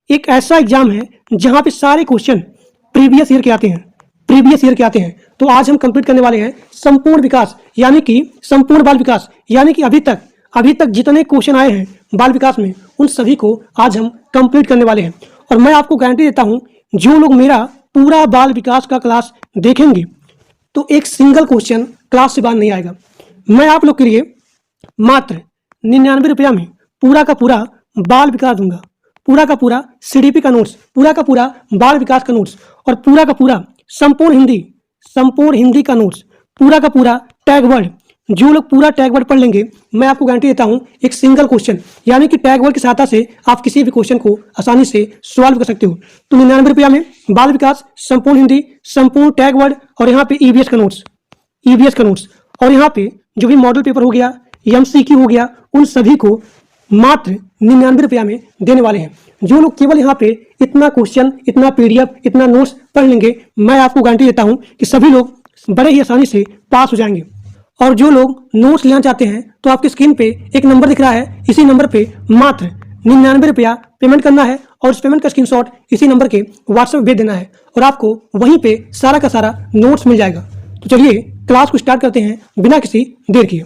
एक ऐसा एग्जाम है जहां पे सारे क्वेश्चन प्रीवियस ईयर के आते हैं, तो आज हम कंप्लीट करने वाले हैं संपूर्ण विकास यानी कि संपूर्ण बाल विकास, यानी कि अभी तक जितने क्वेश्चन आए हैं बाल विकास में उन सभी को आज हम कंप्लीट करने वाले हैं। और मैं आपको गारंटी देता हूं, जो लोग मेरा पूरा बाल विकास का क्लास देखेंगे तो एक सिंगल क्वेश्चन क्लास से बाहर नहीं आएगा। मैं आप लोग के लिए मात्र 99 रुपया में पूरा का पूरा बाल विकास दूंगा, पूरा का पूरा सीडीपी का नोट्स, पूरा का पूरा बाल विकास का नोट्स और पूरा का पूरा संपूर्ण हिंदी का नोट्स, पूरा का पूरा टैग वर्ड। जो लोग पूरा टैग वर्ड पढ़ लेंगे, मैं आपको गारंटी देता हूं एक सिंगल क्वेश्चन यानी कि टैग वर्ड की सहायता से आप किसी भी क्वेश्चन को आसानी से सॉल्व कर सकते हो। तो 99 रुपया में बाल विकास, संपूर्ण हिंदी, संपूर्ण टैग वर्ड और यहाँ पे ईवीएस का नोट्स और यहाँ पे जो भी मॉडल पेपर हो गया, एमसीक्यू हो गया, उन सभी को मात्र 99 रुपया में देने वाले हैं। जो लोग केवल यहाँ पे इतना क्वेश्चन, इतना पीडीएफ, इतना नोट्स पढ़ लेंगे, मैं आपको गारंटी देता हूँ कि सभी लोग बड़े ही आसानी से पास हो जाएंगे। और जो लोग नोट्स लेना चाहते हैं तो आपकी स्क्रीन पे एक नंबर दिख रहा है, इसी नंबर पे मात्र 99 रुपया पेमेंट करना है और उस पेमेंट का स्क्रीनशॉट इसी नंबर के व्हाट्सएप भेज देना है और आपको वहीं पे सारा का सारा नोट्स मिल जाएगा। तो चलिए क्लास को स्टार्ट करते हैं बिना किसी देर किए।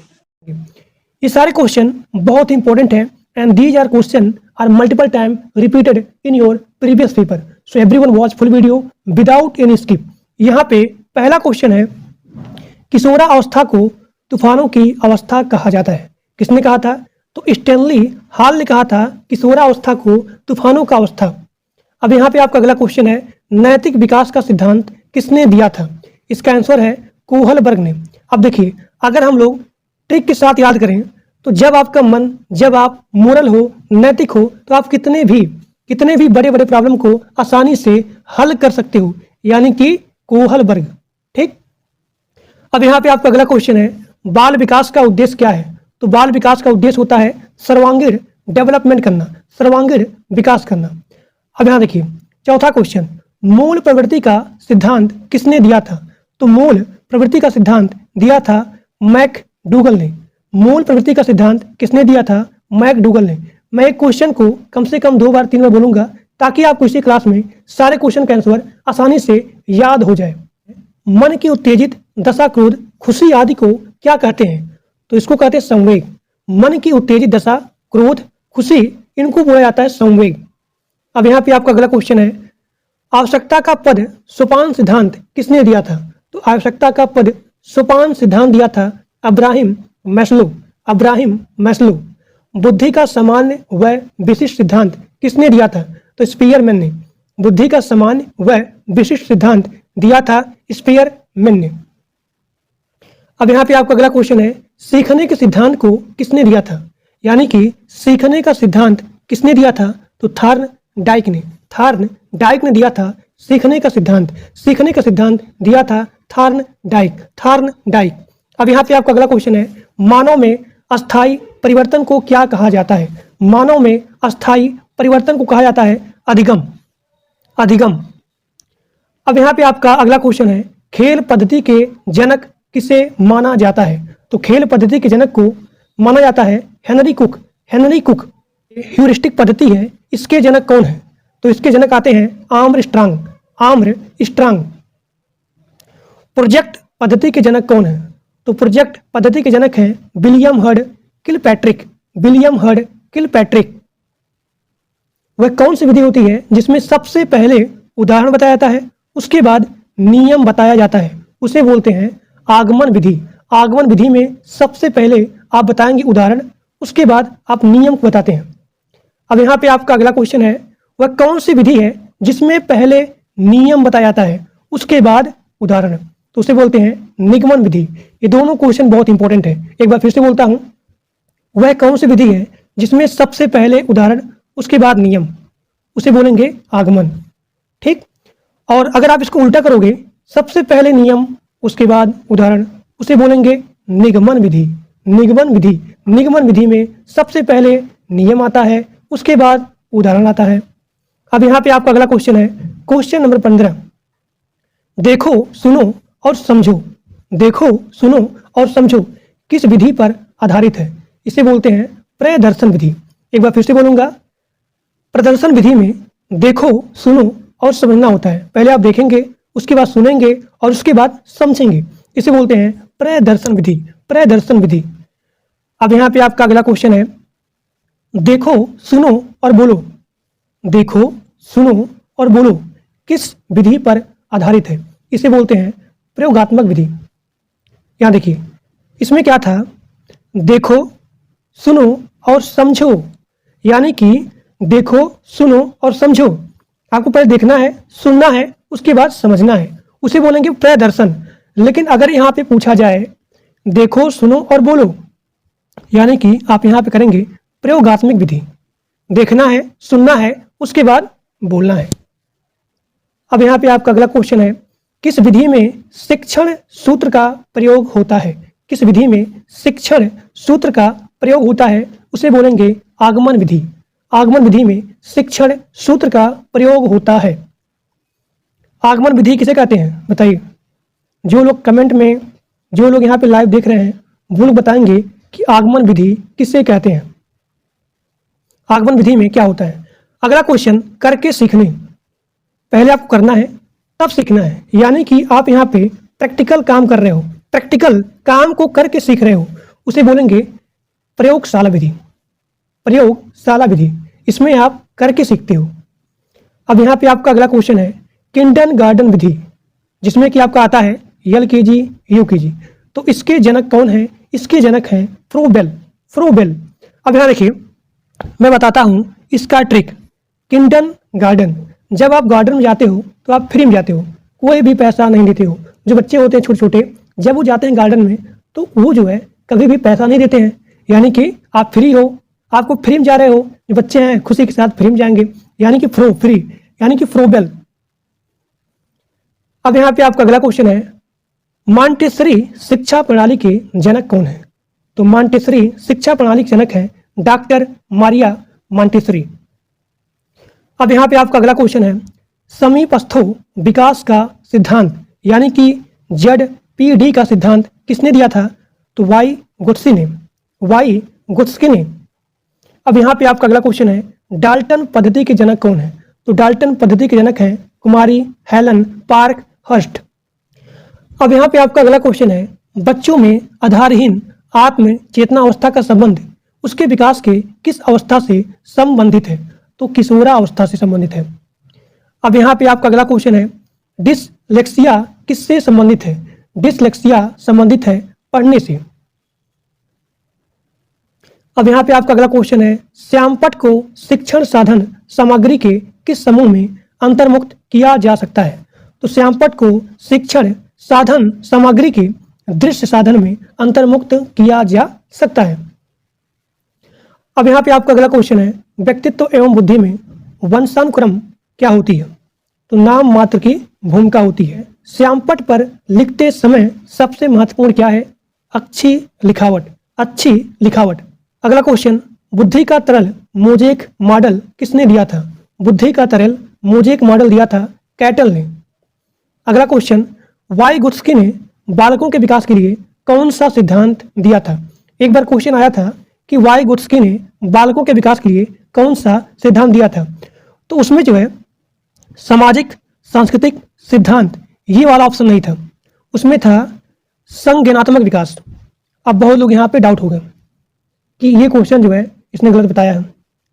ये सारे क्वेश्चन बहुत इंपॉर्टेंट हैं and these are question are multiple time repeated in your previous paper, so everyone watch full video without any skip. यहाँ पे पहला क्वेश्चन है, किशोरावस्था को तूफानों की अवस्था कहा जाता है। किसने कहा था? तो स्टैनली हॉल ने कहा था किशोरावस्था को तूफानों का अवस्था। अब यहाँ पे आपका अगला क्वेश्चन है, नैतिक विकास का सिद्धांत किसने दिया था? इसका आंसर है कोहलबर्ग ने। अब देखिए, अगर हम लोग ट्रिक के साथ याद करें तो जब आपका मन, जब आप मोरल हो, नैतिक हो, तो आप कितने भी बड़े बड़े प्रॉब्लम को आसानी से हल कर सकते हो, यानी कि कोहलबर्ग। ठीक। अब यहाँ पे आपका अगला क्वेश्चन है, बाल विकास का उद्देश्य क्या है? तो बाल विकास का उद्देश्य होता है सर्वांगीण डेवलपमेंट करना, सर्वांगीण विकास करना। अब यहाँ देखिए चौथा क्वेश्चन, मूल प्रवृत्ति का सिद्धांत किसने दिया था? तो मूल प्रवृत्ति का सिद्धांत दिया था मैकडूगल ने। मूल प्रवृत्ति का सिद्धांत किसने दिया था? मैकडूगल ने। मैं एक क्वेश्चन को कम से कम 2 बार 3 बार बोलूंगा ताकि आपको इसी क्लास में सारे क्वेश्चन का आंसर आसानी से याद हो जाए। मन की उत्तेजित दशा, क्रोध, खुशी आदि को क्या कहते हैं? तो इसको कहते हैं संवेग। मन की उत्तेजित दशा, क्रोध, खुशी, इनको बोला जाता है संवेग। अब यहाँ पे आपका अगला क्वेश्चन है, आवश्यकता का पद सोपान सिद्धांत किसने दिया था? तो आवश्यकता का पद सोपान सिद्धांत दिया था अब्राहिम मैस्लो। बुद्धि का सामान्य व विशिष्ट सिद्धांत किसने दिया था? तो स्पीयरमैन ने। बुद्धि का सामान्य व विशिष्ट सिद्धांत दिया था स्पीयरमैन ने। अब यहाँ पे आपका अगला क्वेश्चन है, सीखने के सिद्धांत को किसने दिया था? यानी कि सीखने का सिद्धांत किसने दिया था? तो थॉर्नडाइक ने दिया था सीखने का सिद्धांत दिया था थॉर्नडाइक। अब यहाँ पे आपका अगला क्वेश्चन है, मानव में अस्थायी परिवर्तन को क्या कहा जाता है? मानव में अस्थायी परिवर्तन को कहा जाता है अधिगम। अब यहाँ पे आपका अगला क्वेश्चन है, खेल पद्धति के जनक किसे माना जाता है? तो खेल पद्धति के जनक को माना जाता है हेनरी कुक। ह्यूरिस्टिक पद्धति है, इसके जनक कौन है? तो इसके जनक आते हैं आर्मस्ट्रांग। प्रोजेक्ट पद्धति के जनक कौन है? तो प्रोजेक्ट पद्धति के जनक हैं विलियम हर्ड किलपैट्रिक। वह कौन सी विधि होती है जिसमें सबसे पहले उदाहरण बताया जाता है, उसके बाद नियम बताया जाता है? उसे बोलते हैं आगमन विधि में सबसे पहले आप बताएंगे उदाहरण, उसके बाद आप नियम को बताते हैं। अब यहाँ पे आपका अगला क्वेश्चन है, वह कौन सी विधि है जिसमें पहले नियम बताया जाता है उसके बाद उदाहरण? तो उसे बोलते हैं निगमन विधि। ये दोनों क्वेश्चन बहुत इंपॉर्टेंट है। एक बार फिर से बोलता हूँ, वह कौन सी विधि है जिसमें सबसे पहले उदाहरण उसके बाद नियम? उसे बोलेंगे आगमन। ठीक। और अगर आप इसको उल्टा करोगे, सबसे पहले नियम उसके बाद उदाहरण, उसे बोलेंगे निगमन विधि में सबसे पहले नियम आता है, उसके बाद उदाहरण आता है। अब यहाँ पे आपका अगला क्वेश्चन है, क्वेश्चन नंबर 15, देखो सुनो और समझो किस विधि पर आधारित है? इसे बोलते हैं प्रदर्शन विधि। एक बार फिर से बोलूंगा, प्रदर्शन विधि में देखो, सुनो और समझना होता है। पहले आप देखेंगे, उसके बाद सुनेंगे और उसके बाद समझेंगे। इसे बोलते हैं प्रदर्शन विधि। प्रदर्शन विधि। अब यहाँ पे आपका अगला क्वेश्चन है, देखो, सुनो और बोलो। देखो, सुनो और बोलो किस विधि पर आधारित है? इसे बोलते हैं प्रयोगात्मक विधि। यहाँ देखिए, इसमें क्या था, देखो, सुनो और समझो, यानी कि देखो, सुनो और समझो। आपको पहले देखना है, सुनना है, उसके बाद समझना है, उसे बोलेंगे प्रदर्शन। लेकिन अगर यहाँ पे पूछा जाए देखो, सुनो और बोलो, यानी कि आप यहाँ पे करेंगे प्रयोगात्मक विधि। देखना है, सुनना है, उसके बाद बोलना है। अब यहाँ पे आपका अगला क्वेश्चन है, किस विधि में शिक्षण सूत्र का प्रयोग होता है? किस विधि में शिक्षण सूत्र का प्रयोग होता है? उसे बोलेंगे आगमन विधि। आगमन विधि में शिक्षण सूत्र का प्रयोग होता है। आगमन विधि किसे कहते हैं बताइए? जो लोग कमेंट में, जो लोग यहाँ पे लाइव देख रहे हैं, वो लोग बताएंगे कि आगमन विधि किसे कहते हैं। आगमन विधि में क्या होता है? अगला क्वेश्चन, करके सीखने। पहले आपको करना है, तब सीखना है, यानी कि आप यहाँ पे प्रैक्टिकल काम कर रहे हो, प्रैक्टिकल काम को करके सीख रहे हो, उसे बोलेंगे प्रयोगशाला विधि। प्रयोगशाला विधि, इसमें आप करके सीखते हो। अब यहाँ पे आपका अगला क्वेश्चन है, किंडरगार्टन विधि, जिसमें कि आपका आता है LKG UKG। तो इसके जनक कौन है? इसके जनक हैं फ्रोबेल। फ्रोबेल। अब यहाँ देखिए, मैं बताता हूँ इसका ट्रिक। किंडरगार्टन, जब आप गार्डन में जाते हो तो आप फ्री में जाते हो, कोई भी पैसा नहीं देते हो। जो बच्चे होते हैं छोटे छोटे, जब वो जाते हैं गार्डन में तो वो जो है कभी भी पैसा नहीं देते हैं, यानी कि आप फ्री हो, आपको फ्री में जा रहे हो। जो बच्चे हैं खुशी के साथ फ्री में जाएंगे, यानी कि फ्री, यानी कि फ्रोबेल। अब यहाँ पे आपका अगला क्वेश्चन है, मॉन्टेसरी शिक्षा प्रणाली के जनक कौन है? तो मॉन्टेसरी शिक्षा प्रणाली के जनक है डॉक्टर मारिया मॉन्टेसरी। अब यहाँ पे आपका अगला क्वेश्चन है, समीपस्थो विकास का सिद्धांत, यानी कि ZPD का सिद्धांत किसने दिया था? तो वाई गुट्स्की ने। वाई गुट्स्की ने। अब यहाँ पे आपका अगला क्वेश्चन है, डाल्टन पद्धति के जनक कौन है? तो डाल्टन पद्धति के जनक हैं कुमारी हेलन पार्क हर्स्ट। अब यहाँ पे आपका अगला क्वेश्चन है, बच्चों में आधारहीन आत्म चेतना अवस्था का संबंध उसके विकास के किस अवस्था से संबंधित है? तो किशोरा अवस्था से संबंधित है। अब यहाँ पे आपका अगला क्वेश्चन है, डिसलेक्सिया किससे संबंधित है? डिसलेक्सिया संबंधित है पढ़ने से। अब यहाँ पे आपका अगला क्वेश्चन है, श्यामपट्ट को शिक्षण साधन सामग्री के किस समूह में अंतर्मुक्त किया जा सकता है? तो श्यामपट्ट को शिक्षण साधन सामग्री के दृश्य साधन में अंतर्मुक्त किया जा सकता है। अब यहाँ पे आपका अगला क्वेश्चन है, व्यक्तित्व एवं बुद्धि में वंशानुक्रम क्या होती है? तो नाम मात्र की भूमिका होती है। श्यामपट्ट पर लिखते समय सबसे महत्वपूर्ण क्या है? अच्छी लिखावट। अच्छी लिखावट। अगला क्वेश्चन, बुद्धि का तरल मोजेक मॉडल किसने दिया था? बुद्धि का तरल मोजेक मॉडल दिया था कैटल ने। अगला क्वेश्चन, वाई गुट्स्की ने बालकों के विकास के लिए कौन सा सिद्धांत दिया था? एक बार क्वेश्चन आया था कि वाई गुट्स्की ने बालकों के विकास के लिए कौन सा सिद्धांत दिया था? तो उसमें जो है सामाजिक सांस्कृतिक सिद्धांत, ये वाला ऑप्शन नहीं था, उसमें था संज्ञानात्मक विकास। अब बहुत लोग यहाँ पे डाउट हो गए कि ये क्वेश्चन जो है इसने गलत बताया है,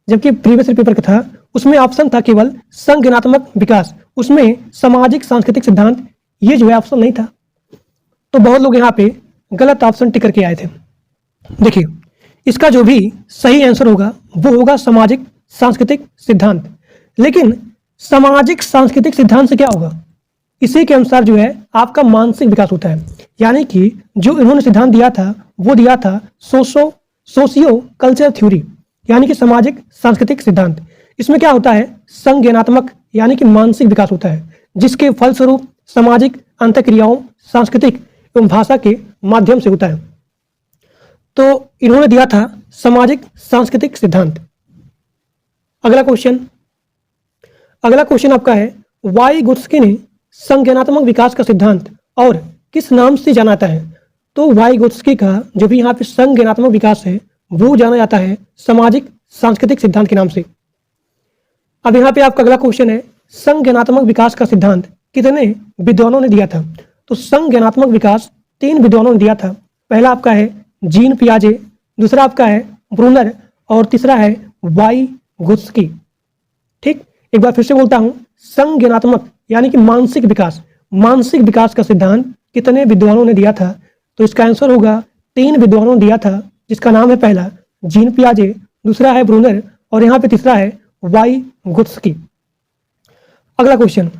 जबकि प्रीवियस पेपर का था उसमें ऑप्शन था केवल संज्ञानात्मक विकास, उसमें सामाजिक सांस्कृतिक सिद्धांत ये जो है ऑप्शन नहीं था। तो बहुत लोग यहाँ पे गलत ऑप्शन टिक करके आए थे। देखिए, इसका जो भी सही आंसर होगा वो होगा सामाजिक सांस्कृतिक सिद्धांत। लेकिन सामाजिक सांस्कृतिक सिद्धांत से क्या होगा? इसी के अनुसार जो है आपका मानसिक विकास होता है, यानी कि जो इन्होंने सिद्धांत दिया था वो दिया था सोशियो कल्चर थ्योरी, यानी कि सामाजिक सांस्कृतिक सिद्धांत। इसमें क्या होता है? संज्ञानात्मक यानी कि मानसिक विकास होता है, जिसके फलस्वरूप सामाजिक अंतःक्रियाओं सांस्कृतिक एवं भाषा के माध्यम से होता है। तो इन्होंने दिया था सामाजिक सांस्कृतिक सिद्धांत। अगला क्वेश्चन आपका है, वाई गुट्स्की ने संज्ञानात्मक विकास का सिद्धांत और किस नाम से जाना जाता है? तो वाई गुट्स्की का जो भी यहाँ पे संज्ञानात्मक विकास है वो जाना जाता है सामाजिक सांस्कृतिक सिद्धांत के नाम से। अब यहाँ पे आपका अगला क्वेश्चन है, संज्ञानात्मक विकास का सिद्धांत कितने विद्वानों ने दिया था? तो संज्ञानात्मक विकास 3 विद्वानों ने दिया था। पहला आपका है जीन पियाजे, दूसरा आपका है ब्रूनर और तीसरा है वाइगोत्स्की। ठीक, एक बार फिर से बोलता हूं, संज्ञानात्मक यानी कि मानसिक विकास का सिद्धांत कितने विद्वानों ने दिया था? तो इसका आंसर होगा 3 विद्वानों ने दिया था, जिसका नाम है पहला जीन पियाजे, दूसरा है ब्रूनर और यहाँ पे तीसरा है वाइगोत्स्की। अगला क्वेश्चन,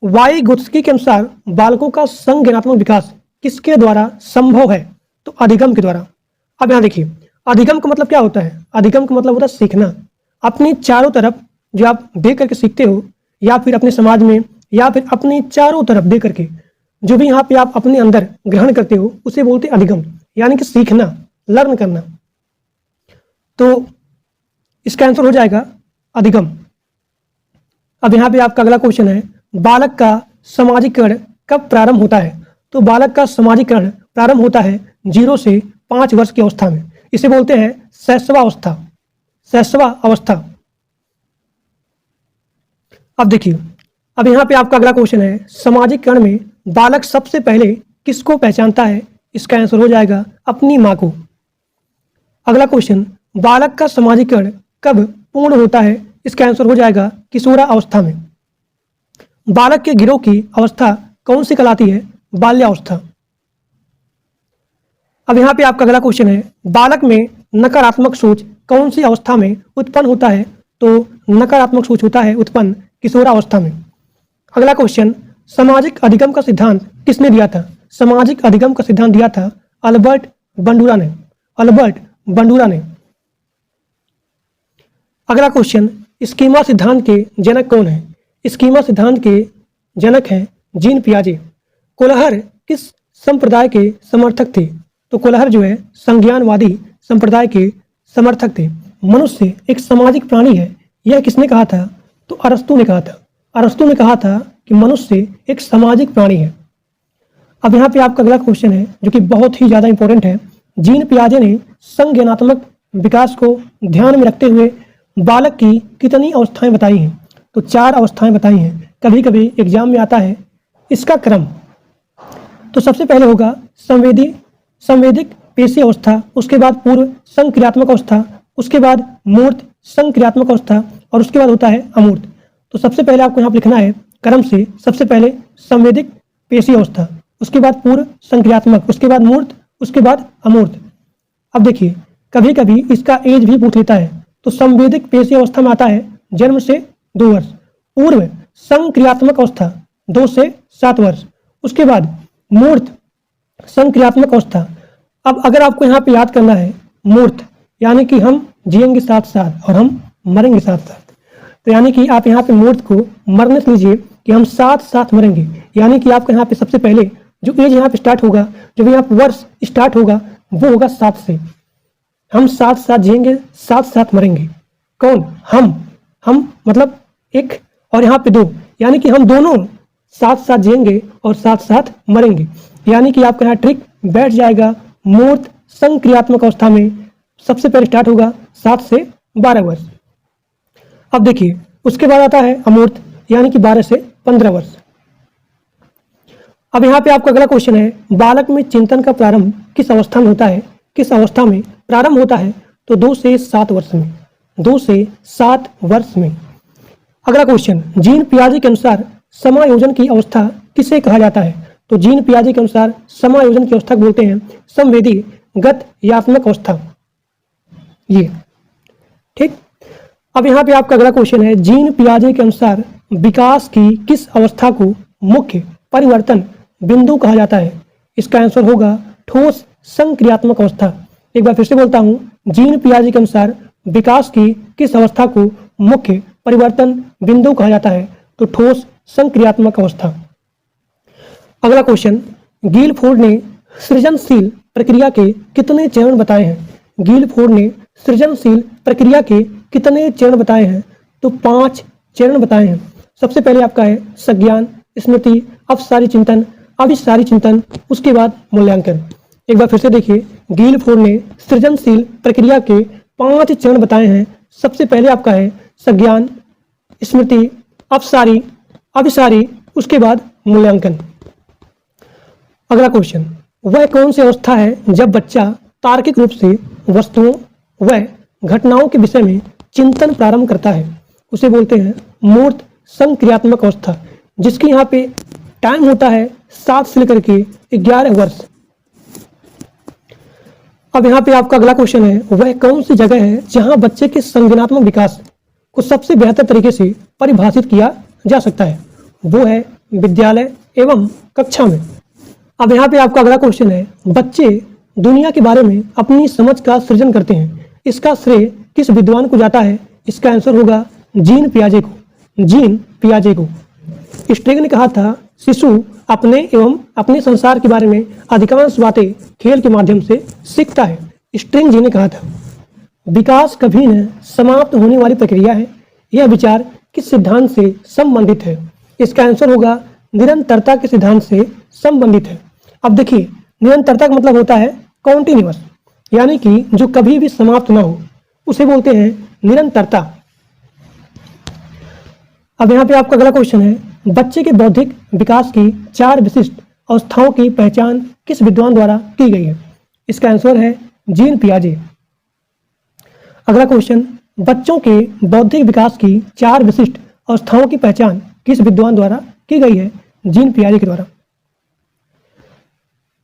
वाइगोत्स्की के अनुसार बालकों का संज्ञानात्मक विकास किसके द्वारा संभव है? तो अधिगम के द्वारा। अब यहाँ देखिए, अधिगम का मतलब क्या होता है? अधिगम का मतलब होता है सीखना। अपनी चारों तरफ जो आप देख करके सीखते हो, या फिर अपने समाज में, या फिर अपनी चारों तरफ देख करके जो भी यहाँ पे आप अपने अंदर ग्रहण करते हो, उसे बोलते हैं अधिगम, यानी कि सीखना, लर्न करना। तो इसका आंसर हो जाएगा अधिगम। अब यहाँ पे आपका अगला क्वेश्चन है, बालक का सामाजिकरण कब प्रारंभ होता है? तो बालक का सामाजिकरण प्रारंभ होता है 0 से 5 वर्ष की अवस्था में। इसे बोलते हैं शैशवा अवस्था। अब देखिए, अब यहाँ पे आपका अगला क्वेश्चन है, सामाजिकरण में बालक सबसे पहले किसको पहचानता है? इसका आंसर हो जाएगा अपनी माँ को। अगला क्वेश्चन, बालक का सामाजिकरण कब पूर्ण होता है? इसका आंसर हो जाएगा किशोरावस्था में। बालक के गिरोह की अवस्था कौन सी कहलाती है? बाल्यावस्था। अब यहाँ पे आपका अगला क्वेश्चन है, बालक में नकारात्मक सोच कौन सी अवस्था में उत्पन्न होता है? तो नकारात्मक सोच होता है उत्पन्न किशोरावस्था में। अगला क्वेश्चन, सामाजिक अधिगम का सिद्धांत किसने दिया था? सामाजिक अधिगम का सिद्धांत दिया था अल्बर्ट बंडूरा ने। अगला क्वेश्चन, स्कीमा सिद्धांत के जनक कौन है? स्कीमा सिद्धांत के जनक हैं जीन पियाजे। कोलहर किस संप्रदाय के समर्थक थे? तो कोलहर जो है संज्ञानवादी संप्रदाय के समर्थक थे। मनुष्य एक सामाजिक प्राणी है, यह किसने कहा था? तो अरस्तु ने कहा था। अरस्तु ने कहा था कि मनुष्य एक सामाजिक प्राणी है। अब यहाँ पे आपका अगला क्वेश्चन है, जो कि बहुत ही ज्यादा इंपॉर्टेंट है। जीन पियाजे ने संज्ञानात्मक विकास को ध्यान में रखते हुए बालक की कितनी अवस्थाएं बताई हैं? तो 4 अवस्थाएं बताई हैं। कभी कभी एग्जाम में आता है इसका क्रम। तो सबसे पहले होगा संवेदिक पेशी अवस्था, उसके बाद पूर्व संक्रियात्मक अवस्था, उसके बाद मूर्त संक्रियात्मक अवस्था और उसके बाद होता है अमूर्त। तो सबसे पहले आपको यहाँ पर लिखना है क्रम से, सबसे पहले संवेदिक पेशी अवस्था, उसके बाद पूर्व संक्रियात्मक, उसके बाद मूर्त, उसके बाद अमूर्त। अब देखिए, कभी कभी इसका एज भी पूछ लेता है। तो संवेदिक पेशी अवस्था में आता है जन्म से 2 वर्ष, पूर्व संक्रियात्मक अवस्था 2 से 7 वर्ष, उसके बाद मूर्त संक्रियात्मक अवस्था। अब अगर आपको यहाँ पे याद करना है मूर्त, यानी कि हम जिएंगे साथ साथ और हम मरेंगे साथ साथ, तो यानी कि आप यहाँ पे मूर्त को मरने से लीजिए कि हम साथ साथ मरेंगे, यानी कि आपको यहाँ पे सबसे पहले जो एज यहाँ पे स्टार्ट होगा, जो भी यहाँ पे वर्ष स्टार्ट होगा, वो होगा 7 से। हम साथ साथ जिएंगे, साथ साथ मरेंगे। कौन? हम मतलब 1 और यहाँ पे 2, यानी कि हम दोनों साथ साथ जिएंगे और साथ साथ मरेंगे। यानी कि आपका यहाँ ट्रिक बैठ जाएगा। मूर्त संक्रियात्मक अवस्था में सबसे पहले स्टार्ट होगा 7 से 12 वर्ष। अब देखिए, उसके बाद आता है अमूर्त, यानी कि 12 से 15 वर्ष। अब यहाँ पे आपका अगला क्वेश्चन है, बालक में चिंतन का प्रारंभ किस अवस्था में होता है? किस अवस्था में प्रारंभ होता है? तो 2 से 7 वर्ष में। 2 से 7 वर्ष में। अगला क्वेश्चन, जीन पियाजे के अनुसार समायोजन की अवस्था किसे कहा जाता है? तो जीन पियाजे के अनुसार समायोजन की अवस्था को बोलते हैं संवेदी गत्यात्मक अवस्था। ये ठीक। अब यहाँ पे आपका अगला क्वेश्चन है, जीन पियाजे के अनुसार विकास की किस अवस्था को मुख्य परिवर्तन बिंदु कहा जाता है? इसका आंसर होगा ठोस संक्रियात्मक अवस्था। एक बार फिर से बोलता हूँ, जीन पियाजे के अनुसार विकास की किस अवस्था को मुख्य परिवर्तन बिंदु कहा जाता है? तो ठोस संक्रियात्मक अवस्था। अगला क्वेश्चन, गिलफोर्ड ने सृजनशील प्रक्रिया के कितने चरण बताए हैं? गिलफोर्ड ने सृजनशील प्रक्रिया के कितने चरण बताए हैं? तो 5 चरण बताए हैं। सबसे पहले आपका है संज्ञान, स्मृति, अपसारी चिंतन, अभिसारी चिंतन, उसके बाद मूल्यांकन। एक बार फिर से देखिए, गिलफोर्ड ने सृजनशील प्रक्रिया के 5 चरण बताए हैं। सबसे पहले आपका है संज्ञान, स्मृति, अपसारी, अभिसारी, उसके बाद मूल्यांकन। अगला क्वेश्चन, वह कौन सी अवस्था है जब बच्चा तार्किक रूप से वस्तुओं व घटनाओं के विषय में चिंतन प्रारंभ करता है? उसे बोलते हैं मूर्त संक्रियात्मक अवस्था, जिसकी यहाँ पे टाइम होता है 7 से लेकर के 11 वर्ष। अब यहाँ पे आपका अगला क्वेश्चन है, वह कौन सी जगह है जहाँ बच्चे के संज्ञानात्मक विकास को सबसे बेहतर तरीके से परिभाषित किया जा सकता है? वो है विद्यालय एवं कक्षा में। अब यहाँ पे आपका अगला क्वेश्चन है, बच्चे दुनिया के बारे में अपनी समझ का सृजन करते हैं, इसका श्रेय किस विद्वान को जाता है? इसका आंसर होगा जीन पियाजे को। जीन पियाजे को। स्ट्रिंग ने कहा था शिशु अपने एवं अपने संसार के बारे में अधिकांश बातें खेल के माध्यम से सीखता है। स्ट्रिंग जी ने कहा था विकास कभी न समाप्त होने वाली प्रक्रिया है, यह विचार किस सिद्धांत से संबंधित है? इसका आंसर होगा निरंतरता के सिद्धांत से संबंधित है। अब देखिए, निरंतरता का मतलब होता है कॉन्टिन्यूअस, यानी कि जो कभी भी समाप्त ना हो, उसे बोलते हैं निरंतरता। अब यहाँ पे आपका अगला क्वेश्चन है, बच्चे के बौद्धिक विकास की 4 विशिष्ट अवस्थाओं की पहचान किस विद्वान द्वारा की गई है? इसका आंसर है जीन पियाजे। अगला क्वेश्चन, बच्चों के बौद्धिक विकास की 4 विशिष्ट अवस्थाओं की पहचान किस विद्वान द्वारा की गई है? जीन पियाजे के द्वारा।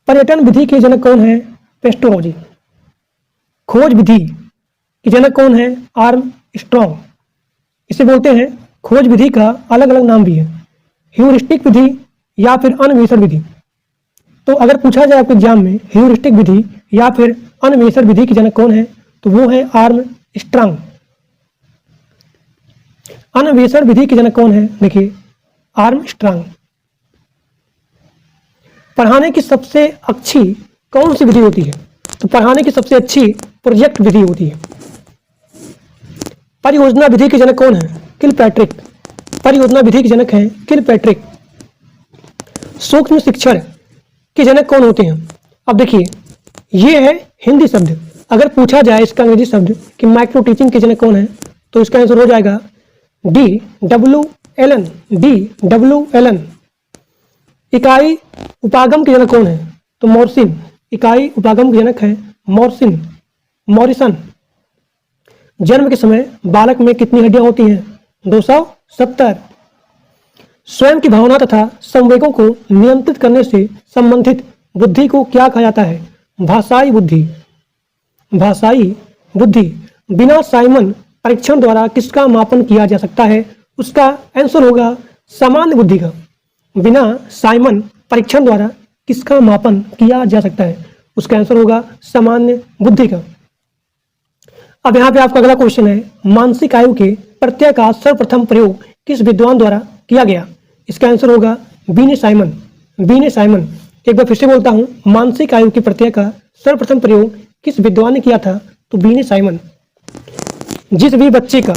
पर्यटन विधि के जनक कौन है? पेस्टोलॉजी। खोज विधि के जनक कौन है? Arm strong. इसे बोलते हैं, खोज विधि का अलग अलग नाम भी है, ह्यूरिस्टिक विधि या फिर अन्वेषण विधि। तो अगर पूछा जाए आपके एग्जाम में ह्यूरिस्टिक विधि या फिर अन्वेषण विधि के जनक कौन है, तो वो है आर्म स्ट्रॉन्ग। अन्वेषण विधि के जनक कौन है? देखिए, आर्म स्ट्रॉन्ग। पढ़ाने की सबसे अच्छी कौन सी विधि होती है? तो पढ़ाने की सबसे अच्छी प्रोजेक्ट विधि होती है। परियोजना विधि के जनक कौन है? किलपैट्रिक। परियोजना विधि के जनक हैं किलपैट्रिक। सूक्ष्म शिक्षण के जनक कौन होते हैं? अब देखिए, ये है हिंदी शब्द। अगर पूछा जाए इसका अंग्रेजी शब्द कि माइक्रो टीचिंग के जनक कौन है, तो इसका आंसर हो जाएगा D.W. एलन। D.W. एलन। इकाई उपागम के जनक कौन है? तो मॉरिसन। इकाई उपागम के जनक है मॉरिसन। जन्म के समय बालक में कितनी हड्डियां होती हैं? 270। स्वयं की भावना तथा संवेगों को नियंत्रित करने से संबंधित बुद्धि को क्या कहा जाता है? भाषाई बुद्धि। भाषाई बुद्धि। बिना साइमन परीक्षण द्वारा किसका मापन किया जा सकता है? उसका आंसर होगा सामान्य बुद्धि का। बिना साइमन परीक्षण द्वारा किसका मापन किया जा सकता है? उसका आंसर होगा सामान्य बुद्धि का। अब यहाँ पे आपका अगला क्वेश्चन है, मानसिक आयु के प्रत्यय का सर्वप्रथम प्रयोग किस विद्वान द्वारा किया गया? इसका आंसर होगा बीने साइमन। बीने साइमन। एक बार फिर से बोलता हूँ, मानसिक आयु के प्रत्यय का सर्वप्रथम प्रयोग किस विद्वान ने किया था? तो बीने साइमन। जिस भी बच्चे का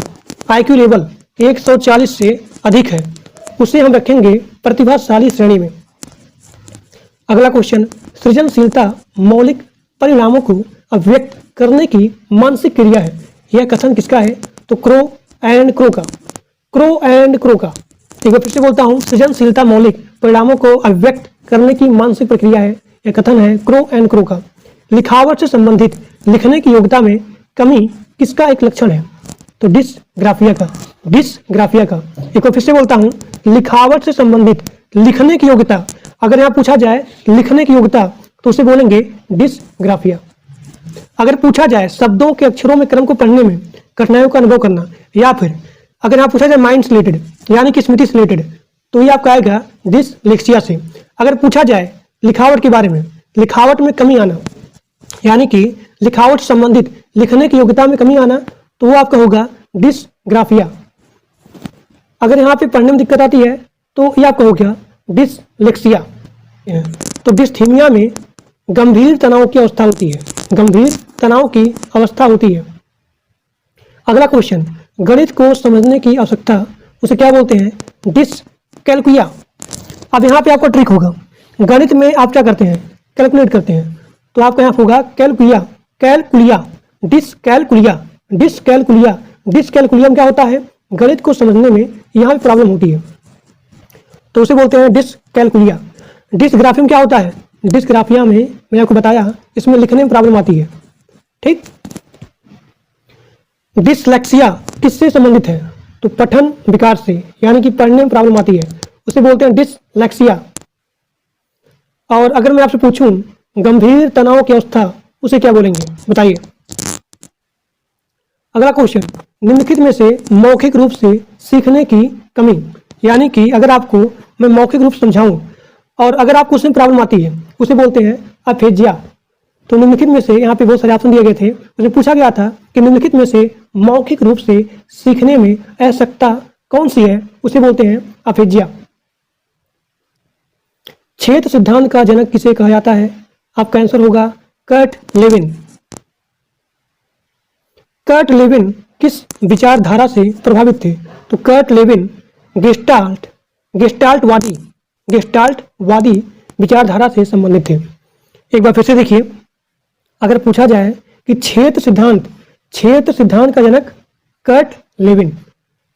IQ लेवल 140 से अधिक है, उसे हम रखेंगे प्रतिभाशाली श्रेणी में। अगला क्वेश्चन, सृजनशीलता मौलिक परिणामों को अभिव्यक्त करने की मानसिक क्रिया है, यह कथन किसका है? तो क्रो एंड क्रो का। क्रो एंड क्रो का। एक बार फिर से बोलता हूँ, सृजनशीलता मौलिक परिणामों को अभिव्यक्त करने की मानसिक प्रक्रिया है, यह कथन है क्रो एंड क्रो का। लिखावट से संबंधित लिखने की योग्यता में कमी किसका एक लक्षण है? तो डिसग्राफिया का। डिसग्राफिया का। एक बार फिर से बोलता हूँ, लिखावट से संबंधित लिखने की योग्यता, अगर यहाँ पूछा जाए लिखने की योग्यता, तो उसे बोलेंगे डिसग्राफिया। अगर पूछा जाए शब्दों के अक्षरों में क्रम को पढ़ने में कठिनाइयों का अनुभव करना, या फिर अगर यहाँ पूछा जाए माइंड से रिलेटेड यानी कि स्मृति से रिलेटेड, तो ये आपका आएगा डिसलेक्सिया से। अगर पूछा जाए लिखावट के बारे में, लिखावट में कमी आना यानी कि लिखावट से संबंधित लिखने की योग्यता में कमी आना, तो वो आपका होगा डिसग्राफिया। अगर यहाँ पे पढ़ने में दिक्कत आती है, तो ये आपका हो गया डिसलेक्सिया। तो डिस्थीमिया में गंभीर तनाव की अवस्था होती है। गंभीर तनाव की अवस्था होती है। अगला क्वेश्चन, गणित को समझने की आवश्यकता, उसे क्या बोलते हैं? डिसकैलकुलिया। अब यहाँ पे आपका ट्रिक होगा, गणित में आप क्या करते हैं? कैलकुलेट करते हैं, तो आपका यहाँ होगा कैलकुलिया। कैलकुलिया। डिसकैलकुलिया। डिसकैलकुलिया। डिसकैलकुलिया में क्या होता है? गणित को समझने में यहाँ भी प्रॉब्लम होती है, तो उसे बोलते हैं डिसकैलकुलिया। डिसग्राफिया में क्या होता है? डिसग्राफिया में मैंने आपको बताया, इसमें लिखने में प्रॉब्लम आती है। ठीक। डिसलेक्सिया किससे संबंधित है? तो पठन विकार से, यानी कि पढ़ने में प्रॉब्लम आती है, उसे बोलते हैं डिसलेक्सिया। और अगर मैं आपसे पूछूं गंभीर तनाव की अवस्था, उसे क्या बोलेंगे? बताइए। अगला क्वेश्चन, निम्नलिखित में से मौखिक रूप से सीखने की कमी, यानी कि अगर आपको मैं मौखिक रूप समझाऊं और अगर आपको उसमें प्रॉब्लम आती है, उसे बोलते हैं अफेजिया। तो निम्नलिखित में से, यहाँ पे बहुत सारे ऑप्शन दिए गए थे, उसमें पूछा गया था कि निम्नलिखित में से मौखिक रूप से सीखने में असक्षमता कौन सी है? उसे बोलते हैं अफेजिया। क्षेत्र सिद्धांत का जनक किसे कहा जाता है? आपका आंसर होगा कर्ट लेविन। कर्ट लेविन किस विचारधारा से प्रभावित थे? तो कर्ट लेविन गेस्टाल्टवादी विचारधारा से संबंधित थे। एक बार फिर से देखिए, अगर पूछा जाए कि क्षेत्र सिद्धांत का जनक कर्ट लेविन,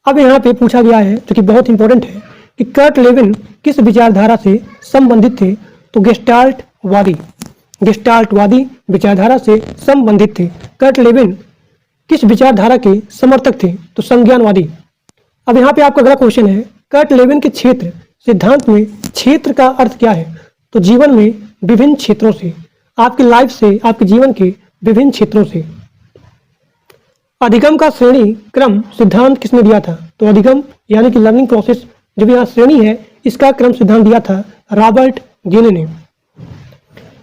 अब यहाँ पे पूछा गया है जो कि बहुत इंपॉर्टेंट है कि कर्ट लेविन किस विचारधारा से संबंधित थे? तो गेस्टाल्टवादी विचारधारा से संबंधित थे। कर्ट लेविन किस विचारधारा के समर्थक थे? तो संज्ञानवादी। अब यहाँ पे आपका अगला क्वेश्चन है, कर्ट लेविन के क्षेत्र सिद्धांत में क्षेत्र का अर्थ क्या है? तो जीवन में विभिन्न क्षेत्रों से, आपकी लाइफ से, आपके जीवन के विभिन्न क्षेत्रों से। अधिगम का श्रेणी क्रम सिद्धांत किसने दिया था? तो अधिगम यानी कि लर्निंग प्रोसेस, जो भी यहाँ श्रेणी है, इसका क्रम सिद्धांत दिया था रॉबर्ट गेने ने।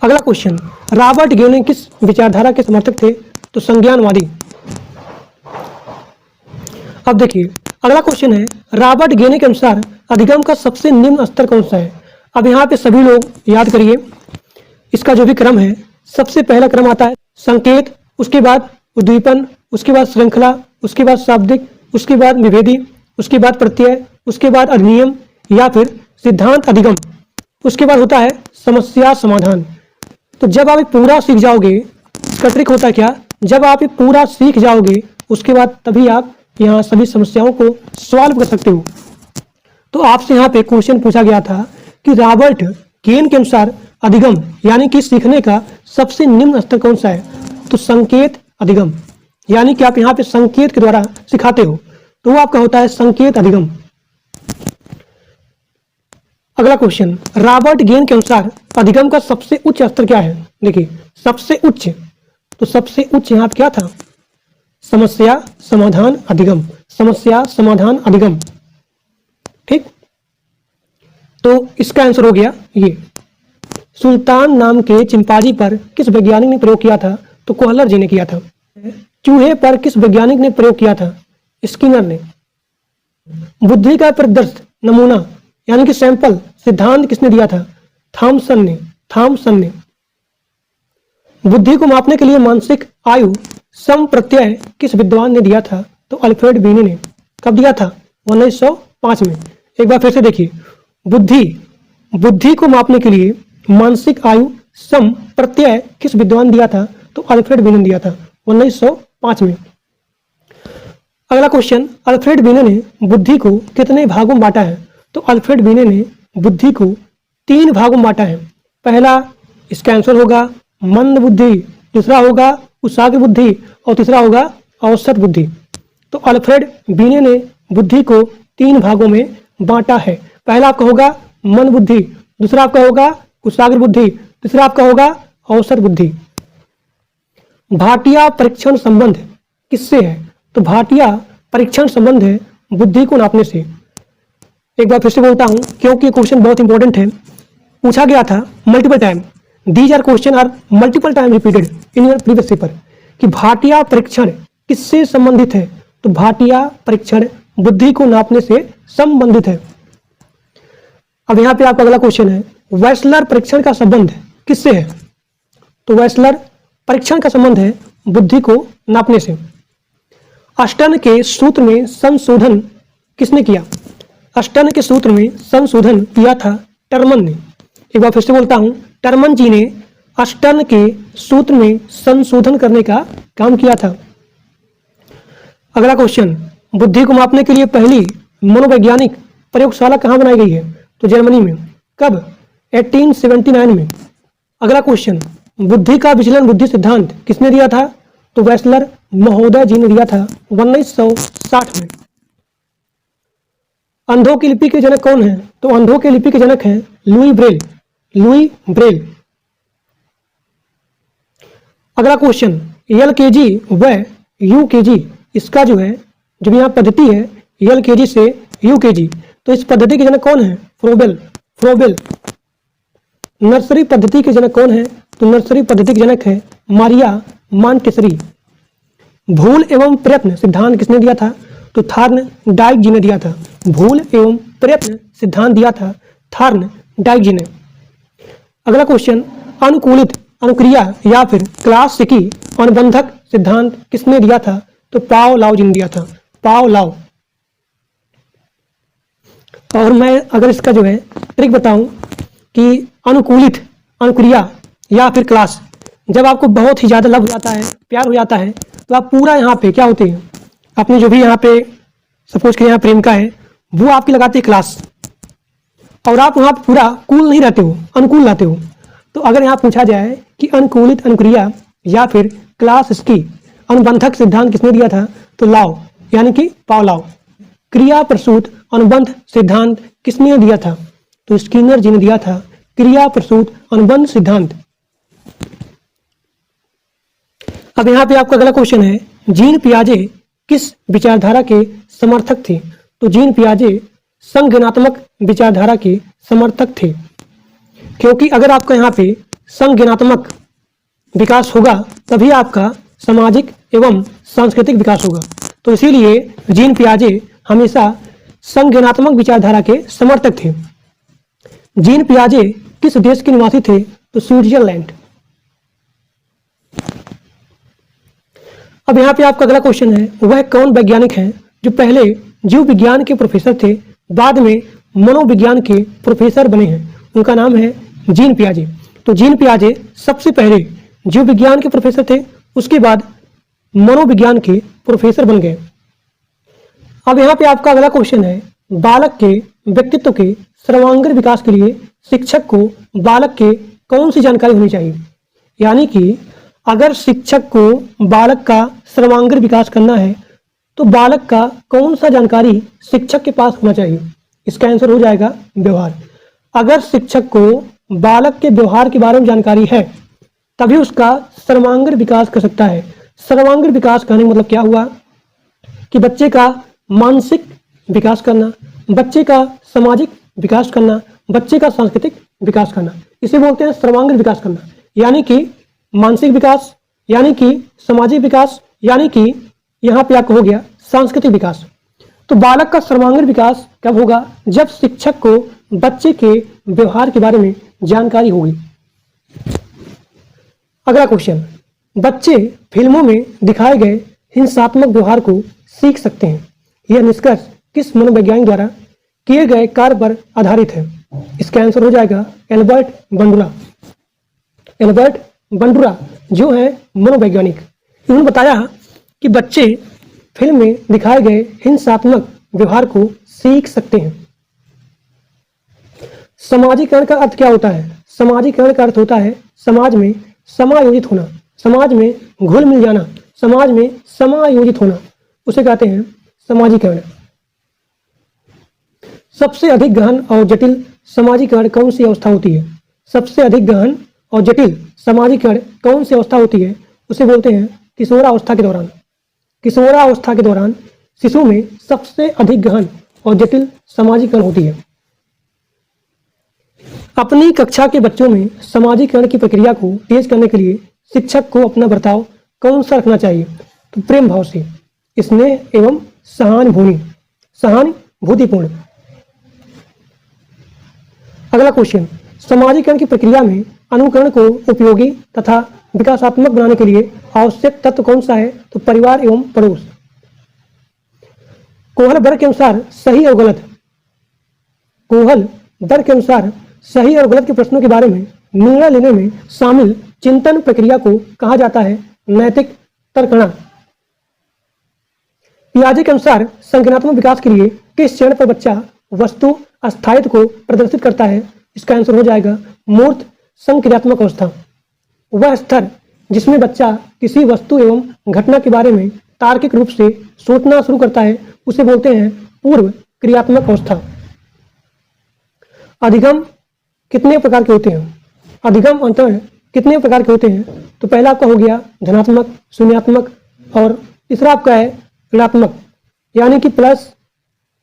अगला क्वेश्चन, रॉबर्ट गेने किस विचारधारा के समर्थक थे? तो संज्ञानवादी। अब देखिए, अगला क्वेश्चन है, रॉबर्ट गेने के अनुसार अधिगम का सबसे निम्न स्तर कौन सा है? अब यहाँ पे सभी लोग याद करिए, इसका जो भी क्रम है, सबसे पहला क्रम आता है संकेत, उसके बाद उद्दीपन, उसके बाद श्रृंखला, उसके बाद शाब्दिक, उसके बाद विभेदी, उसके बाद प्रत्यय, उसके बाद अधिनियम या फिर सिद्धांत अधिगम, उसके बाद होता है समस्या समाधान। तो जब आप पूरा सीख जाओगे, इसका ट्रिक होता है क्या, जब आप ये पूरा सीख जाओगे उसके बाद तभी आप यहाँ सभी समस्याओं को सॉल्व कर सकते हो। तो आपसे यहाँ पे क्वेश्चन पूछा गया था कि रॉबर्ट गेन के अनुसार अधिगम यानी कि सीखने का सबसे निम्न स्तर कौन सा है? तो संकेत अधिगम, यानी कि आप यहाँ पे संकेत के द्वारा सिखाते हो, तो वो आपका होता है संकेत अधिगम। अगला क्वेश्चन, रॉबर्ट गेन के अनुसार अधिगम का सबसे उच्च स्तर क्या है? देखिए, सबसे उच्च, तो सबसे उच्च यहाँ पे क्या था? समस्या समाधान अधिगम, समस्या समाधान अधिगम। ठीक, तो इसका आंसर हो गया ये। सुल्तान नाम के चिंपांजी पर किस वैज्ञानिक ने प्रयोग किया था? तो कोहलर जी ने किया था। चूहे पर किस वैज्ञानिक ने प्रयोग किया था? स्किनर ने। बुद्धि का प्रदर्श नमूना यानी कि सैंपल सिद्धांत किसने दिया था? थॉमसन ने। बुद्धि को मापने के लिए मानसिक आयु सम प्रत्यय किस विद्वान ने दिया था? तो अल्फ्रेड बीने ने। कब दिया था? 1905 में। एक बार फिर से देखिए, बुद्धि को मापने के लिए मानसिक आयु सम प्रत्यय किस विद्वान दिया था? तो अल्फ्रेड बीने ने दिया था 1905 में। अगला क्वेश्चन, अल्फ्रेड बीने ने बुद्धि को कितने भागों में बांटा है? तो अल्फ्रेड बीने ने बुद्धि को 3 भागों में बांटा है। पहला, इसका आंसर होगा मंद बुद्धि, दूसरा होगा कुशाग्र बुद्धि और तीसरा होगा औसत बुद्धि। तो अल्फ्रेड बीने ने बुद्धि को 3 भागों में बांटा है। पहला आपका होगा मंद बुद्धि, दूसरा आपका होगा कुशाग्र बुद्धि, तीसरा आपका होगा औसत बुद्धि। भाटिया परीक्षण संबंध किससे है? तो भाटिया परीक्षण संबंध है बुद्धि को नापने से। एक बार फिर से बोलता हूं क्योंकि क्वेश्चन बहुत इंपॉर्टेंट है, पूछा गया था multiple time. These are question are multiple time repeated in your previous paper कि भाटिया परीक्षण किससे संबंधित है? तो भाटिया परीक्षण बुद्धि को नापने से संबंधित है। अब यहाँ पे आपका अगला क्वेश्चन है, वेस्लर परीक्षण का संबंध किससे है? तो वेस्लर परीक्षण का संबंध है बुद्धि को नापने से। अष्टन के सूत्र में संशोधन किसने किया? अष्टन के सूत्र में संशोधन किया था टर्मन ने। एक बार फिर से बोलता हूं, टर्मन जी ने अष्टन के सूत्र में संशोधन करने का काम किया था। अगला क्वेश्चन, बुद्धि को मापने के लिए पहली मनोवैज्ञानिक प्रयोगशाला कहाँ बनाई गई है? तो जर्मनी में। कब? 1879 में। अगला क्वेश्चन, बुद्धि का विचलन बुद्धि सिद्धांत किसने दिया था? तो वेस्लर महोदय जी ने दिया था 1960 में। अंधों की लिपि के जनक कौन है? तो अंधों के लिपि के जनक हैं लुई ब्रेल। Louis Braille. अगला क्वेश्चन, LKG व UKG, इसका जो है जब यहाँ पद्धति है LKG से UKG, तो इस पद्धति के जनक कौन है? फ्रोबेल। फ्रोबेल। नर्सरी पद्धति के जनक कौन है? तो नर्सरी पद्धति के जनक है मारिया मॉन्टेसरी। भूल एवं प्रयत्न सिद्धांत किसने दिया था? तो थार्न डाइक जी ने दिया था। भूल एवं प्रयत्न सिद्धांत दिया था थार्न डाइक जी ने। अगला क्वेश्चन, अनुकूलित अनुक्रिया या फिर क्लासिकी अनुबंधक सिद्धांत किसने दिया था? तो पाओ लाओ जी ने दिया था। पाओ लाओ। और मैं अगर इसका जो है ट्रिक बताऊं कि अनुकूलित अनुक्रिया या फिर क्लास, जब आपको बहुत ही ज़्यादा लव हो जाता है, प्यार हो जाता है, तो आप पूरा यहाँ पे क्या होते हैं, अपने जो भी यहाँ पे सपोज कि यहाँ प्रेमिका है, वो आपकी लगाते हैं क्लास, और आप वहाँ पूरा कूल नहीं रहते हो, अनुकूल रहते हो। तो अगर यहाँ पूछा जाए कि अनुकूलित अनुक्रिया या फिर क्लास इसकी अनुबंधक सिद्धांत किसने दिया था? तो लाओ, यानी कि पाओ लाओ। क्रिया प्रसूत अनुबंध सिद्धांत किसने दिया था? तो स्किनर जी ने दिया था क्रिया प्रसूत अनुबंध सिद्धांत। अब यहाँ पे आपका अगला क्वेश्चन है, जीन पियाजे किस विचारधारा के समर्थक थे? तो जीन पियाजे संज्ञानात्मक विचारधारा के समर्थक थे, क्योंकि अगर आपका यहाँ पे संज्ञानात्मक विकास होगा तभी आपका सामाजिक एवं सांस्कृतिक विकास होगा। तो इसीलिए जीन पियाजे हमेशा संज्ञानात्मक विचारधारा के समर्थक थे। जीन पियाजे किस देश के निवासी थे? तो स्विट्जरलैंड। अब यहाँ पे आपका अगला क्वेश्चन है, वह कौन वैज्ञानिक हैं जो पहले जीव विज्ञान के प्रोफेसर थे, बाद में मनोविज्ञान के प्रोफेसर बने हैं? उनका नाम है जीन पियाजे। तो जीन पियाजे सबसे पहले जीव विज्ञान के प्रोफेसर थे, उसके बाद मनोविज्ञान के प्रोफेसर बन गए। अब यहाँ पे आपका अगला क्वेश्चन है, बालक के व्यक्तित्व के सर्वांगीण विकास के लिए शिक्षक को बालक के कौन सी जानकारी होनी चाहिए? यानी कि अगर शिक्षक को बालक का सर्वांगीण विकास करना है तो बालक का कौन सा जानकारी शिक्षक के पास होना चाहिए? इसका आंसर हो जाएगा व्यवहार। अगर शिक्षक को बालक के व्यवहार के बारे में जानकारी है तभी उसका सर्वांगीण विकास कर सकता है। सर्वांगीण विकास कहने का मतलब क्या हुआ कि बच्चे का मानसिक विकास करना, बच्चे का सामाजिक विकास करना, बच्चे का सांस्कृतिक विकास करना, इसे बोलते हैं सर्वांगीण विकास करना। यानी कि मानसिक विकास, यानी कि सामाजिक विकास, यानी कि यहाँ पे आपको हो गया सांस्कृतिक विकास। तो बालक का सर्वांगीण विकास कब होगा? जब शिक्षक को बच्चे के व्यवहार के बारे में जानकारी होगी। अगला क्वेश्चन, बच्चे फिल्मों में दिखाए गए हिंसात्मक व्यवहार को सीख सकते हैं, यह निष्कर्ष किस मनोवैज्ञानिक द्वारा किए गए कार्य पर आधारित है? इसका आंसर हो जाएगा एल्बर्ट बंडुरा। एल्बर्ट बंडुरा जो है मनोवैज्ञानिक, उन्होंने बताया कि बच्चे फिल्म में दिखाए गए हिंसात्मक व्यवहार को सीख सकते हैं। समाजीकरण का अर्थ क्या होता है? समाजीकरण का अर्थ होता है समाज में समायोजित होना, समाज में घुल मिल जाना, समाज में समायोजित होना, उसे कहते हैं समाजीकरण। सबसे अधिक गहन और जटिल समाजीकरण कौन सी अवस्था होती है? सबसे अधिक गहन और जटिल समाजीकरण कौन सी अवस्था होती है? उसे बोलते हैं किशोरावस्था के दौरान। किशोरावस्था के दौरान शिशु में सबसे अधिक गहन और जटिल समाजीकरण होती है। अपनी कक्षा के बच्चों में समाजीकरण की प्रक्रिया को तेज करने के लिए शिक्षक को अपना बर्ताव कौन सा रखना चाहिए? तो प्रेम भाव से, स्नेह एवं सहानुभूतिपूर्ण। अगला क्वेश्चन, समाजीकरण की प्रक्रिया में अनुकरण को उपयोगी तथा विकासात्मक बनाने के लिए आवश्यक तत्व कौन सा है? तो परिवार एवं पड़ोस। कोहल वर्ग के अनुसार सही और गलत, कोहल वर्ग के अनुसार सही और गलत के प्रश्नों के बारे में निर्णय लेने में शामिल चिंतन प्रक्रिया को कहा जाता है नैतिक तर्कणा। पियाजे के अनुसार संज्ञानात्मक विकास के लिए किस चरण पर बच्चा वस्तु अस्थायित्व को प्रदर्शित करता है? इसका आंसर हो जाएगा मूर्त संक्रियात्मक अवस्था। वह स्तर जिसमें बच्चा किसी वस्तु एवं घटना के बारे में तार्किक रूप से सोचना शुरू करता है उसे बोलते हैं पूर्व क्रियात्मक अवस्था। अधिगम कितने प्रकार के होते हैं? अधिगम अंतरण कितने प्रकार के होते हैं? तो पहला आपका हो गया धनात्मक, शून्यात्मक और तीसरा आपका है ऋणात्मक, यानी कि प्लस,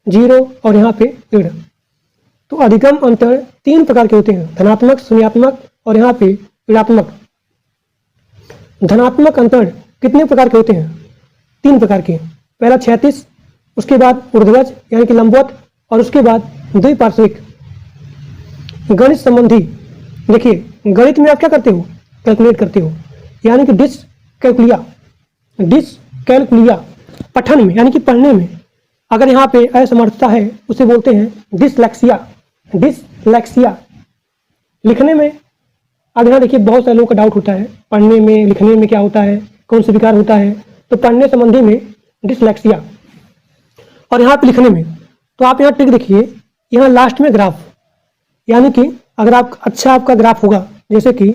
जीरो और यहाँ पे ऋण। तो अधिगम अंतरण 3 प्रकार के होते हैं, धनात्मक, शून्यात्मक और यहाँ पे ऋणात्मक। धनात्मक अंतरण कितने प्रकार के होते हैं? 3 प्रकार के। पहला क्षैतिज, उसके बाद ऊर्ध्वज यानी कि लंबवत और उसके बाद द्विपार्श्विक। गणित संबंधी देखिए, गणित में आप क्या करते हो? कैलकुलेट करते हो, यानी कि डिसकैलकुलिया। पठन में यानी कि पढ़ने में अगर यहाँ पे असमर्थता है उसे बोलते हैं डिसलेक्सिया। लिखने में अब यहाँ देखिए बहुत सारे लोगों का डाउट होता है पढ़ने में लिखने में क्या होता है, कौन सा विकार होता है। तो पढ़ने संबंधी में डिसलेक्सिया और यहाँ पे लिखने में तो आप यहाँ ट्रिक देखिए, यहाँ लास्ट में ग्राफ, यानी कि अगर आप अच्छा आपका ग्राफ होगा, जैसे कि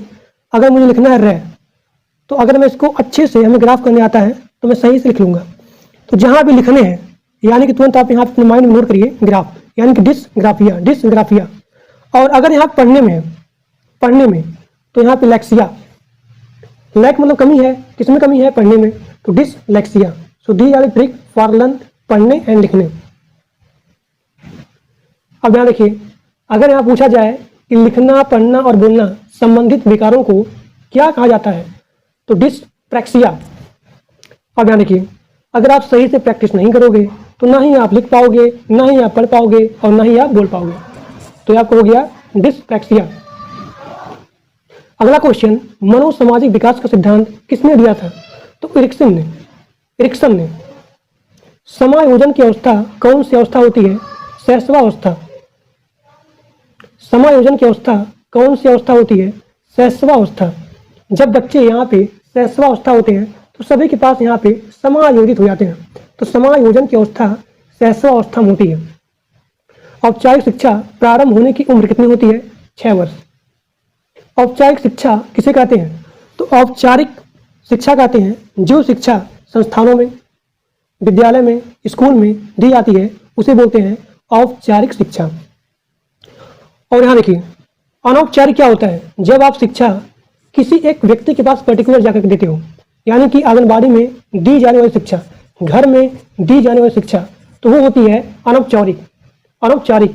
अगर मुझे लिखना है रह, तो अगर मैं इसको अच्छे से हमें ग्राफ करने आता है तो मैं सही से लिख लूँगा। तो जहाँ भी लिखने हैं यानी कि तुरंत आप यहाँ अपने माइंड में नोट करिए ग्राफ, यानी कि डिसग्राफिया। और अगर यहाँ पढ़ने में तो यहाँ पे लेक्सिया। लैक मतलब कमी है, किसमें कमी है? पढ़ने में, तो dyslexia. So the are trick for learn पढ़ने एंड लिखने। अब यहाँ देखिए, अगर यहाँ पूछा जाए कि लिखना, पढ़ना और बोलना संबंधित विकारों को क्या कहा जाता है, तो डिसप्रैक्सिया। अब यहाँ देखिए, अगर आप सही से प्रैक्टिस नहीं करोगे तो ना ही आप लिख पाओगे, ना ही आप पढ़ पाओगे और ना ही आप बोल पाओगे। तो ये आपको हो गया डिसप्रैक्सिया। अगला क्वेश्चन, मनोसामाजिक विकास का सिद्धांत किसने दिया था? तो इरिक्सन ने। समायोजन की अवस्था कौन सी अवस्था होती है? शैशवावस्था। समायोजन की अवस्था कौन सी अवस्था होती है? शैशवावस्था। जब बच्चे यहाँ पे शैशवावस्था होते हैं तो सभी के पास यहाँ पे समायोजित हो जाते हैं, तो समायोजन की अवस्था शैशवावस्था में होती है। औपचारिक शिक्षा प्रारंभ होने की उम्र कितनी होती है? 6 वर्ष। औपचारिक शिक्षा किसे कहते हैं? तो औपचारिक शिक्षा कहते हैं जो शिक्षा संस्थानों में, विद्यालय में, स्कूल में दी जाती है उसे बोलते हैं औपचारिक शिक्षा। और यहाँ देखिए, अनौपचारिक क्या होता है? जब आप शिक्षा किसी एक व्यक्ति के पास पर्टिकुलर जाकर देते हो, यानी कि आंगनबाड़ी में दी जाने वाली शिक्षा, घर में दी जाने वाली शिक्षा, तो वो होती है अनौपचारिक। और औपचारिक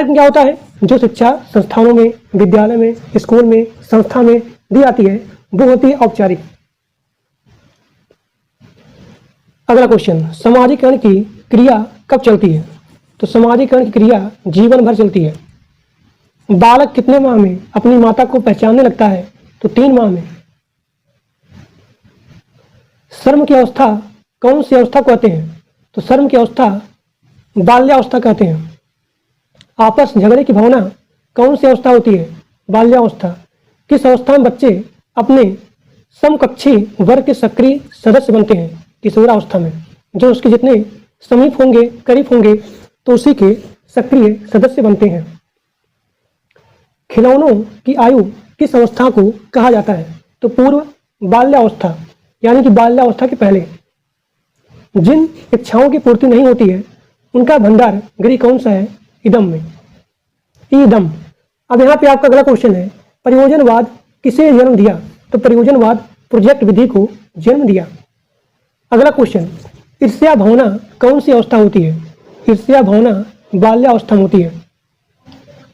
में क्या होता है? जो शिक्षा संस्थानों में, विद्यालय में, स्कूल में, संस्था में दी जाती है वो होती है औपचारिक। अगला क्वेश्चन, समाजीकरण की क्रिया कब चलती है? तो समाजीकरण की क्रिया जीवन भर चलती है। बालक कितने माह में अपनी माता को पहचानने लगता है? तो 3 माह में। शर्म की अवस्था कौन सी अवस्था कहते हैं? तो शर्म की अवस्था बाल्यावस्था कहते हैं। आपस झगड़े की भावना कौन सी अवस्था होती है? बाल्यावस्था। किस अवस्था में बच्चे अपने समकक्षी वर्ग के सक्रिय सदस्य बनते हैं? किशोरावस्था में। जो उसके जितने समीप होंगे, करीब होंगे, तो उसी के सक्रिय सदस्य बनते हैं। खिलौनों की आयु किस अवस्था को कहा जाता है? तो पूर्व बाल्यावस्था, यानी कि बाल्यावस्था के पहले। जिन इच्छाओं की पूर्ति नहीं होती है उनका भंडार गृह कौन सा है? इदम में। ईदम। अब यहाँ पे आपका अगला क्वेश्चन है, प्रयोजनवाद किसे जन्म दिया? तो प्रयोजनवाद प्रोजेक्ट विधि को जन्म दिया। अगला क्वेश्चन, ईर्ष्या भावना कौन सी अवस्था होती है? ईर्ष्या भावना बाल्यावस्था में होती है।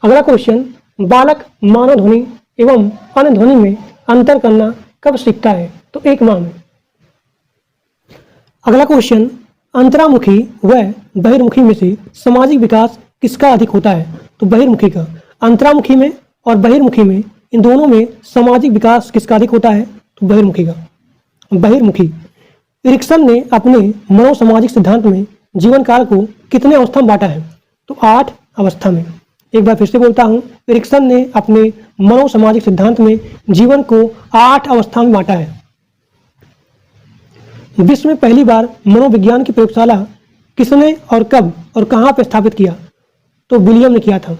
अगला क्वेश्चन, बालक मानव ध्वनि एवं अन्य ध्वनि में अंतर करना कब सीखता है? तो 1 माह में। अगला क्वेश्चन, अंतरामुखी व बहिर्मुखी में से सामाजिक विकास किसका अधिक होता है? तो बहिर्मुखी का। अंतरामुखी में और बहिर्मुखी में, इन दोनों में सामाजिक विकास किसका अधिक होता है? तो बहिर्मुखी का। बहिर्मुखी। इरिक्सन ने अपने मनोसामाजिक सिद्धांत में जीवन काल को कितने अवस्था में बांटा है? तो 8 अवस्था में। एक बार फिर से बोलता हूँ, इरिक्सन ने अपने मनोसामाजिक सिद्धांत में जीवन को 8 अवस्था में बांटा है। विश्व में पहली बार मनोविज्ञान की प्रयोगशाला किसने और कब और कहाँ पर स्थापित किया? तो विलियम ने किया था।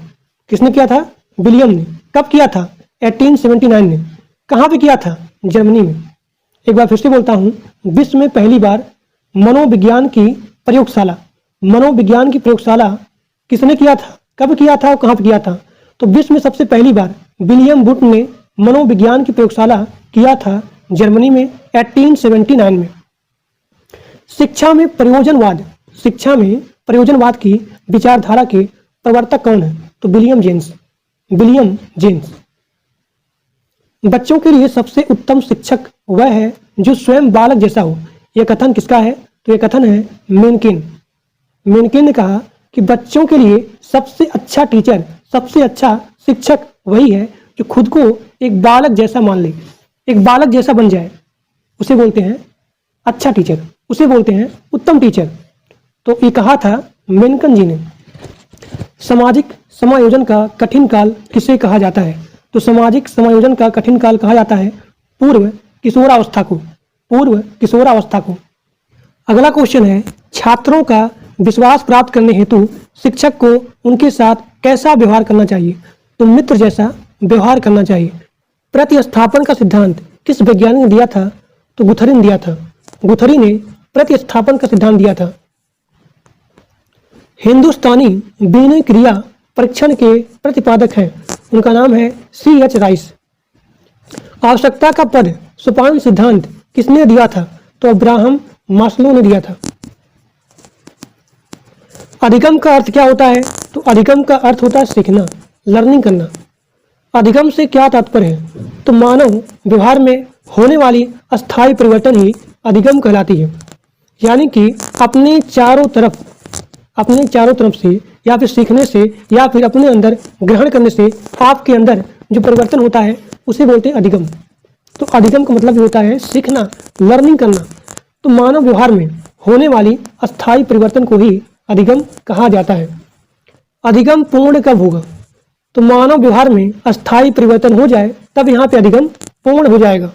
किसने किया था? विलियम ने। कब किया था? 1879 में। कहाँ पे किया था? जर्मनी में। एक बार फिर से बोलता हूँ, विश्व में पहली बार मनोविज्ञान की प्रयोगशाला किसने किया था, कब किया था और कहाँ पे किया था? तो विश्व में सबसे पहली बार विलियम बुट ने मनोविज्ञान की प्रयोगशाला किया था जर्मनी में 1879 में। शिक्षा में प्रयोजनवाद की विचारधारा के प्रवर्तक कौन है? तो विलियम जेम्स। बच्चों के लिए सबसे उत्तम शिक्षक वह है जो स्वयं बालक जैसा हो। यह कथन किसका है? तो यह कथन है मेनकेन ने कहा कि बच्चों के लिए सबसे अच्छा टीचर, सबसे अच्छा शिक्षक वही है जो खुद को एक बालक जैसा मान ले, एक बालक जैसा बन जाए। उसे बोलते हैं अच्छा टीचर, उसे बोलते हैं उत्तम टीचर। तो ये कहा था मेनकन जी ने। सामाजिक समायोजन का कठिन काल किसे कहा जाता है? तो सामाजिक समायोजन का कठिन काल कहा जाता है पूर्व किशोरावस्था को। अगला क्वेश्चन है, छात्रों का विश्वास प्राप्त करने हेतु शिक्षक को उनके साथ कैसा व्यवहार करना चाहिए? तो मित्र जैसा व्यवहार करना चाहिए। प्रतिस्थापन का सिद्धांत किस वैज्ञानिक ने दिया था? तो गुथरी ने दिया था। गुथरी ने प्रतिस्थापन का सिद्धांत दिया था। हिंदुस्तानी बीजगणित क्रिया परीक्षण के प्रतिपादक हैं, उनका नाम है C.H. राइस। आवश्यकता का पद सोपान सिद्धांत किसने दिया था? तो अब्राहम मास्लो ने दिया था। अधिगम का अर्थ क्या होता है? तो अधिगम का अर्थ होता है सीखना, लर्निंग करना। अधिगम से क्या तात्पर्य है? तो मानव व्यवहार में होने वाली अस्थायी परिवर्तन ही अधिगम कहलाती है। यानी कि अपने चारों तरफ से या फिर सीखने से या फिर अपने अंदर ग्रहण करने से आपके अंदर जो परिवर्तन होता है उसे बोलते हैं अधिगम। तो अधिगम का मतलब होता है सीखना, लर्निंग करना। तो मानव व्यवहार में होने वाली अस्थायी परिवर्तन को ही अधिगम कहा जाता है। अधिगम पूर्ण कब होगा? तो मानव व्यवहार में अस्थायी परिवर्तन हो जाए तब यहाँ पे अधिगम पूर्ण हो जाएगा।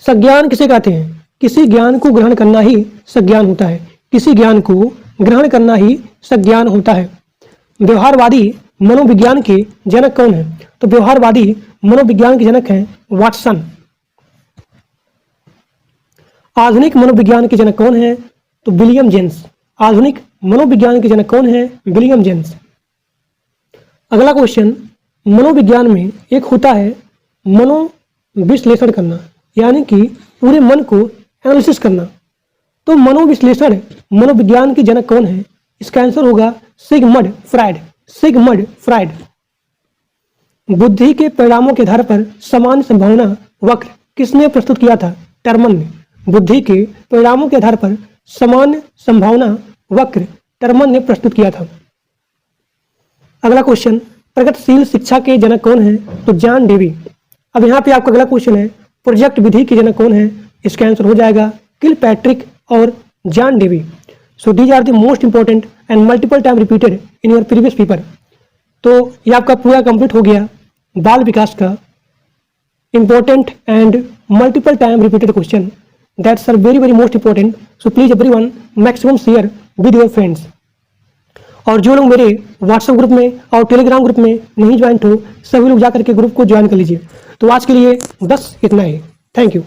संज्ञान किसे कहते हैं? किसी ज्ञान को ग्रहण करना ही संज्ञान होता है। किसी ज्ञान को ग्रहण करना ही संज्ञान होता है। व्यवहारवादी मनोविज्ञान के जनक कौन है? तो व्यवहारवादी मनोविज्ञान के जनक हैं वाटसन। आधुनिक मनोविज्ञान के जनक कौन है? तो विलियम जेम्स। आधुनिक मनोविज्ञान के जनक कौन है? William James. अगला क्वेश्चन, मनोविज्ञान में एक होता है मनोविश्लेषण करना, यानी कि पूरे मन को एनालिसिस करना। तो मनोविश्लेषण मनोविज्ञान के जनक कौन है? इसका आंसर होगा सिगमंड फ्राइड। बुद्धि के परिणामों के आधार पर सामान्य संभावना वक्र किसने प्रस्तुत किया था? टर्मन ने। बुद्धि के परिणामों के आधार पर सामान्य संभावना वक्र टर्मन ने प्रस्तुत किया था। अगला क्वेश्चन, प्रगतिशील शिक्षा के जनक कौन है? तो जॉन डेवी। अब यहाँ पे आपका अगला क्वेश्चन है, प्रोजेक्ट विधि के जनक कौन है? इसका आंसर हो जाएगा किलपैट्रिक और John Dewey. So these are the most important and multiple time repeated in your previous paper. तो ये आपका पूरा कंप्लीट हो गया बाल विकास का important and multiple time repeated question that's are very very most important. So please everyone maximum share with your friends. और जो लोग मेरे व्हाट्सएप ग्रुप में और टेलीग्राम ग्रुप में नहीं ज्वाइन हो, सभी लोग जाकर के ग्रुप को ज्वाइन कर लीजिए। तो आज के लिए बस इतना ही। Thank you.